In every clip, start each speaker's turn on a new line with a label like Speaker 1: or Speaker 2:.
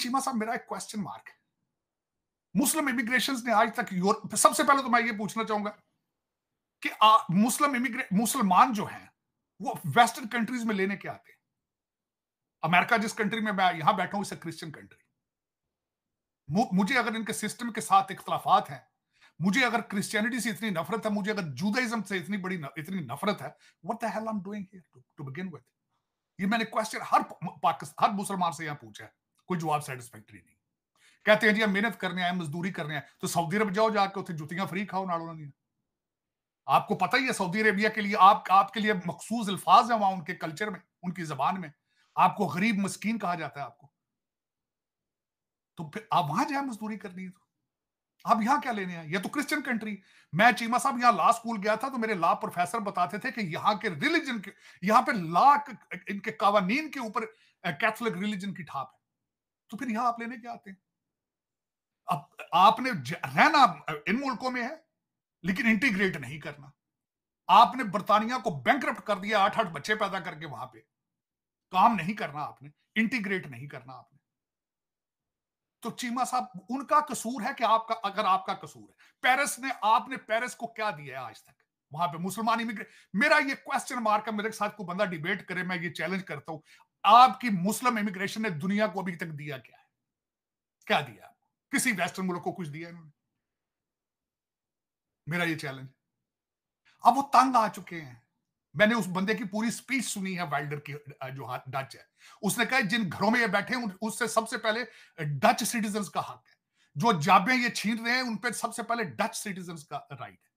Speaker 1: चीमा साहब, मेरा एक क्वेश्चन मार्क है। मुस्लिम इमिग्रेशन ने आज तक सबसे पहले तो मैं ये पूछना चाहूंगा कि मुसलमान जो हैं वो वेस्टर्न कंट्रीज में लेने के आते हैं। अमेरिका जिस कंट्री में मैं यहां बैठा हूं, इस क्रिश्चियन कंट्री। मुझे अगर इनके सिस्टम के साथ इख्तलाफात हैं, मुझे अगर क्रिश्चियनिटी से इतनी नफरत है, मुझे अगर जूदाइज्म से इतनी नफरत है, what the hell I am doing here to begin with. ये मैंने क्वेश्चन हर मुसलमान से यहां पूछा है, कोई जवाब सेटिस्फैक्टरी नहीं। कहते हैं जी हम मेहनत करने आए, मजदूरी करने आए, तो सऊदी अरब जाओ, जाके उसे जुतियां फ्री खाओ नालों नहीं। आपको पता ही है सऊदी अरेबिया के लिए आपके लिए मखसूस अल्फाज है वहां, उनके कल्चर में, उनकी जबान में आपको गरीब मस्कीन कहा जाता है आपको। तो फिर आप वहां जाए मजदूरी करनी है, तो आप यहां क्या लेने आए? ये तो क्रिश्चियन कंट्री। मैं चीमा साहब यहां लॉ स्कूल गया था, तो मेरे लॉ प्रोफेसर बताते थे कि यहाँ के रिलीजन के, यहाँ पे लॉ इनके कावानीन के ऊपर कैथोलिक रिलीजन की ठाप है। तो फिर यहां आप लेने क्या आते हैं? अब आपने रहना इन मुल्कों में है, लेकिन इंटीग्रेट नहीं करना। आपने बर्तानिया को बैंकरप्ट कर दिया 8-8 बच्चे पैदा करके, वहां पे काम नहीं करना आपने, इंटीग्रेट नहीं करना आपने। तो चीमा साहब उनका कसूर है कि आपका, अगर आपका कसूर है, आपने पेरिस को क्या दिया है आज तक? वहां पे मुसलमान इमिग्रेट, मेरा ये क्वेश्चन मार्क है। मेरे साथ कोई बंदा डिबेट करे, मैं ये चैलेंज करता हूं, आपकी मुस्लिम इमिग्रेशन ने दुनिया को अभी तक दिया क्या है? क्या दिया? किसी वेस्टर्न मुल्क को कुछ दिया इन्होंने? मेरा ये चैलेंज। अब वो तंग आ चुके हैं। मैंने उस बंदे की पूरी स्पीच सुनी है, वाइल्डर की, जो डच है। उसने कहा जिन घरों में ये बैठे हैं उससे सबसे पहले डच सिटीजन्स का हक है। जो जाबे ये छीन रहे हैं उन पे सबसे पहले डच सिटीजन्स का राइट है।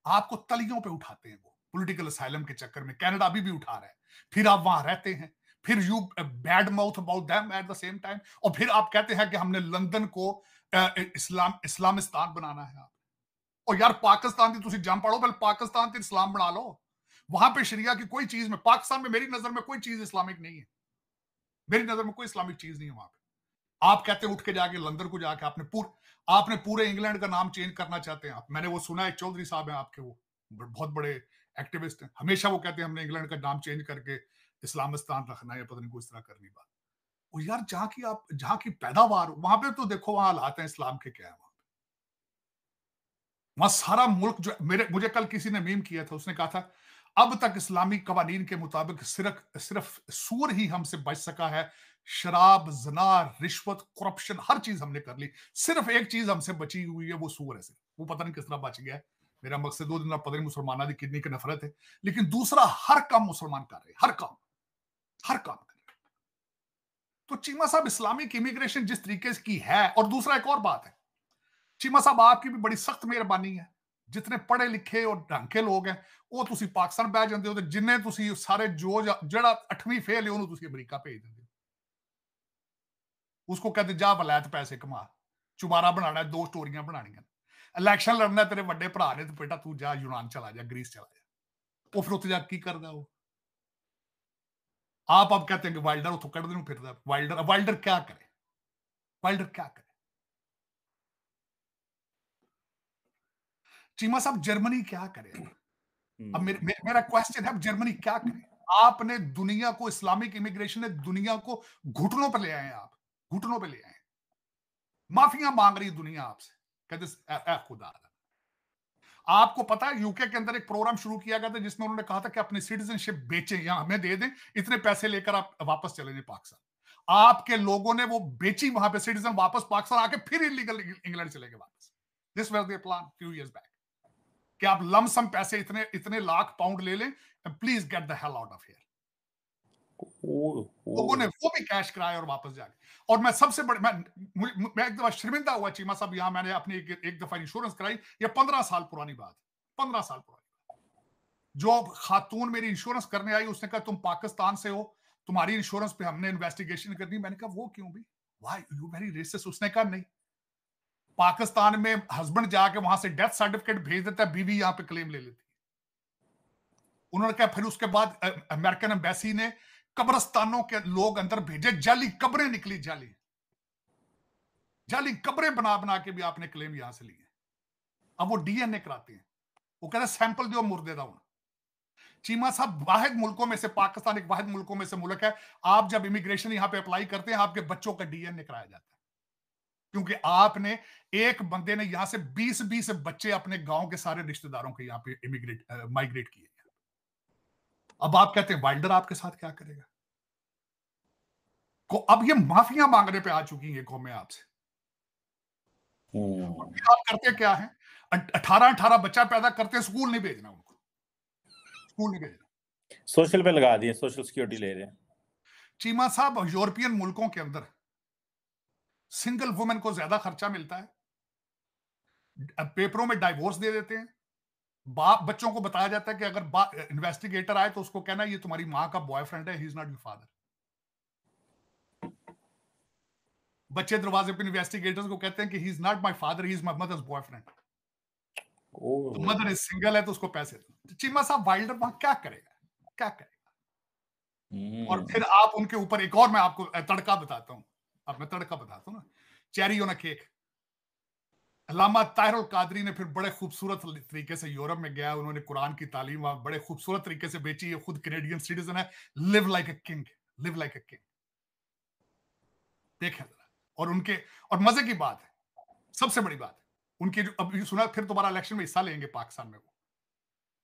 Speaker 1: आपको तलियों पे उठाते हैं वो पॉलिटिकल असाइलम के चक्कर में। कनाडा अभी भी उठा रहा है। फिर आप वहां रहते हैं, फिर you bad mouth about them at the same time, और फिर आप कहते हैं कि हमने लंदन को इस्लामिस्तान बनाना है। आप और यार पाकिस्तान की तुम जम पड़ो, पहले पाकिस्तान से इस्लाम बना लो। वहां पे शरिया की कोई चीज में, पाकिस्तान में मेरी नजर में कोई चीज इस्लामिक नहीं है। मेरी नजर में कोई इस्लामिक चीज नहीं है वहां पे। आप कहते हैं उठ के जाके लंदन को जाके आपने पूरे इंग्लैंड का नाम चेंज करना चाहते हैं आप। मैंने वो सुना है, चौधरी साहब हैं आपके, वो बहुत बड़े एक्टिविस्ट हैं। हमेशा वो कहते हैं हमने इंग्लैंड का नाम चेंज करके इस्लामिस्तान रखना है, पता नहीं कोई इस तरह करनी बात। और यार जहां की पैदावार, वहां पे तो देखो वहां हालात हैं इस्लाम के क्या है। वहां सारा मुल्क जो मुझे कल किसी ने मीम किया था, उसने कहा था अब तक इस्लामी कवानीन के मुताबिक सिर्फ सूर ही हमसे बच सका है। शराब, जना, रिश्वत, करप्शन, हर चीज हमने कर ली, सिर्फ एक चीज हमसे बची हुई है, वो सूर है। सिर्फ वो पता नहीं किस तरह बच गया है। मेरा मकसद दो दिन पता नहीं मुसलमाना की कितनी की नफरत है, लेकिन दूसरा हर काम मुसलमान कर रहे, हर काम कर रहे। तो चीमा साहब इस्लामिक इमिग्रेशन जिस तरीके की है, और दूसरा एक और बात है, चीमा साहब आपकी भी बड़ी सख्त मेहरबानी है। जितने पढ़े लिखे और ढंग के लोग हैं वो तुसी पाकिस्तान बह जाते हो, तो जिन्हें तुसी सारे जो जड़ा 8वीं फेल है उन्होंने तुसी अमेरिका भेज देते हो। उसको कहते जा वलैत पैसे कमा, चुबारा बनाना, 2 स्टोरियां बनानियां, इलेक्शन लड़ना तेरे बड़े भरा ने, तो बेटा तू जा यूनान चला जा, ग्रीस चला जा। वो फिर उत्थे जा की करदा वो? आप अब कहते हैं कि वाइल्डर उतो कढ़ देन फिरदा। वाइल्डर क्या करे? वाइल्डर क्या करे? चीमा साहब जर्मनी क्या करे? अब मेरा क्वेश्चन है, अब जर्मनी क्या करे? आपने दुनिया को, इस्लामिक इमिग्रेशन ने दुनिया को घुटनों पर ले आए हैं। आप घुटनों पे ले आए। माफिया मांग रही दुनिया आपसे, कहते खुदा। आपको पता है यूके के अंदर एक प्रोग्राम शुरू किया गया था जिसमें उन्होंने कहा था कि अपनी सिटीजनशिप बेचें या हमें दे दें, इतने पैसे लेकर आप वापस चले जाएं पाकिस्तान। आपके लोगों ने वो बेची वहां पे सिटीजन, वापस पाकिस्तान आके फिर इलीगल इंग्लैंड चले गए वापस। This was their plan few years back, कि आप लमसम पैसे इतने इतने लाख पाउंड ले लें, please get the hell out of here. लोगों ने वो भी कैश कराया और वापस जाके। और मैं सबसे बड़े, मैं एक दफा शर्मिंदा हुआ चीमा साहब, यहां मैंने अपनी एक दफा इंश्योरेंस कराई। ये 15 साल पुरानी बात है, 15 साल पुरानी। जो खातून मेरी इंश्योरेंस करने आई, उसने कहा तुम पाकिस्तान से हो, तुम्हारी इंश्योरेंस पे हमने इन्वेस्टिगेशन करनी। मैंने कहा वो क्यों भी, व्हाई यू वेरी रेसिस्ट? उसने कहा नहीं, पाकिस्तान में हस्बैंड जाके वहां से डेथ सर्टिफिकेट भेज देता है, बीवी यहां पे क्लेम ले लेती है। उन्होंने कहा फिर उसके बाद अमेरिकन एम्बेसी ने कब्रस्तानों के लोग अंदर भेजे, जाली कब्रें निकली, जाली कब्रें बना बना के भी आपने क्लेम यहां से लिए। अब वो डीएनए कराते हैं, वो कहते हैं सैंपल दो मुर्दे दा होना। चीमा साहब, वाहिद मुल्कों में से पाकिस्तान एक वाहिद मुल्कों में से मुल्क है, आप जब इमिग्रेशन यहां पे अप्लाई करते हैं, आपके बच्चों का डीएनए कराया जाता है, क्योंकि आपने, एक बंदे ने यहां से 20-20 बच्चे अपने गांव के सारे रिश्तेदारों के यहां पे माइग्रेट किए। अब आप कहते हैं वाइल्डर आपके साथ क्या करेगा? को अब ये माफिया मांगने पे आ चुकी है कौमें आपसे। आप करते क्या है? 18-18 बच्चा पैदा करते हैं, स्कूल नहीं भेजना उनको, स्कूल नहीं भेजना।
Speaker 2: सोशल पे लगा दिए, सोशल सिक्योरिटी ले रहे हैं।
Speaker 1: चीमा साहब, यूरोपियन मुल्कों के अंदर सिंगल वुमेन को ज्यादा खर्चा मिलता है, पेपरों में डाइवोर्स दे देते हैं, बाप बच्चों को बताया जाता है कि अगर इन्वेस्टिगेटर आए तो उसको कहना ये तुम्हारी मां का बॉयफ्रेंड है, he is not your father. बच्चे दरवाजे पे इन्वेस्टिगेटर्स को कहते हैं कि he is not my father, he is my mother's boyfriend. तो मदर इज सिंगल है तो उसको पैसे दो। तो चीमा साहब, वाइल्डर वहां क्या करेगा, क्या करेगा? और फिर आप उनके ऊपर एक और, मैं आपको तड़का बताता हूं, अब मैं तड़का बताता हूं ना, चेरी ऑन अ केक। अल्लामा ताहिर अल कादरी ने फिर बड़े खूबसूरत तरीके से यूरोप में गया, उन्होंने कुरान की तालीम बड़े खूबसूरत तरीके से बेची है, खुद कैनेडियन सिटीजन है, live like a king, live like a king. देखें जरा, और उनके, और मजे की बात है, सबसे बड़ी बात है, उनके जो अब सुना फिर दोबारा इलेक्शन में हिस्सा लेंगे पाकिस्तान में वो,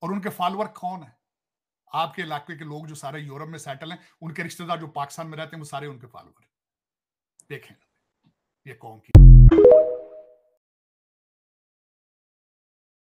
Speaker 1: और उनके फॉलोअर कौन है? आपके इलाके के लोग जो सारे यूरोप में सेटल हैं, उनके रिश्तेदार जो पाकिस्तान में रहते हैं, वो सारे उनके फॉलोअर। देखें ये कौम की